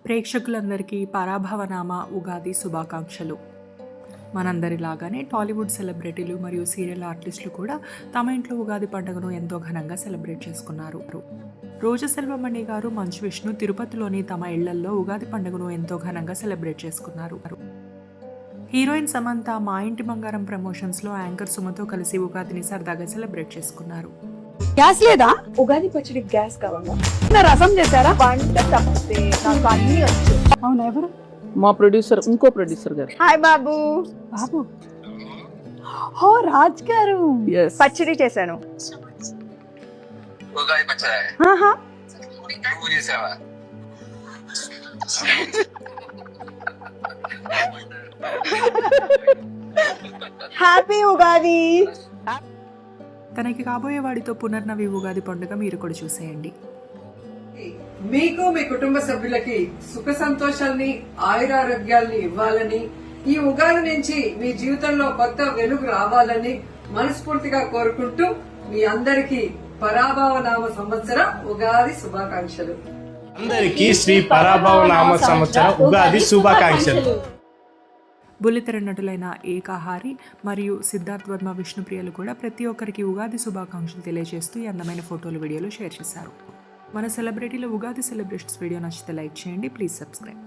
ప్రేక్షకులందరికీ పరాభవనామ ఉగాది శుభాకాంక్షలు. మనందరిలాగానే టాలీవుడ్ సెలబ్రిటీలు మరియు సీరియల్ ఆర్టిస్టులు కూడా తమ ఇంట్లో ఉగాది పండుగను ఎంతో ఘనంగా సెలబ్రేట్ చేసుకున్నారు. రోజా సెల్వమణి గారు, మంచు విష్ణు తిరుపతిలోని తమ ఇళ్లల్లో ఉగాది పండుగను ఎంతో ఘనంగా సెలబ్రేట్ చేసుకున్నారు. హీరోయిన్ సమంత మా ఇంటి బంగారం ప్రమోషన్స్లో యాంకర్ సుమతో కలిసి ఉగాదిని సరదాగా సెలబ్రేట్ చేసుకున్నారు. గ్యాస్ లేదా? ఉగాది పచ్చడి గ్యాస్ కావాలా? రసం చేశారా? వంట తప్పితే నాకు అన్ని వచ్చు. అవును, ఎవరు? మా ప్రొడ్యూసర్, ఇంకో ప్రొడ్యూసర్ గారు. హాయ్ బాబు. బాబు, ఓ రాజ్ గారు. పచ్చడి చేశాను. ఉగాది పచ్చడి ఆహా. నువ్వు చేసావా? హ్యాపీ ఉగాది. తనకి కాబోయే వాడితో పునర్నవి ఉగాది పండుగ మీరు కూడా చూసేయండి. మీకు మీ కుటుంబ సభ్యులకి సుఖ సంతోషాల్ని ఆయురారోగ్యాల్ని ఇవ్వాలని, ఈ ఉగాది నుంచి మీ జీవితంలో కొత్త వెలుగు రావాలని మనస్ఫూర్తిగా కోరుకుంటూ మీ అందరికీ పరాభవనామ సంవత్సర ఉగాది శుభాకాంక్షలు. అందరికీ శ్రీ పరాభవనామ సంవత్సర ఉగాది శుభాకాంక్షలు. బుల్లితెర నటులైన ఏకాహారి మరియు సిద్ధార్థ్ వర్మ, విష్ణుప్రియలు కూడా ప్రతి ఒక్కరికి ఉగాది శుభాకాంక్షలు తెలియజేస్తూ ఈ అందమైన ఫోటోలు, వీడియోలు షేర్ చేశారు. మన సెలబ్రిటీల ఉగాది సెలబ్రేషన్స్ వీడియో నచ్చితే లైక్ చేయండి. Please subscribe.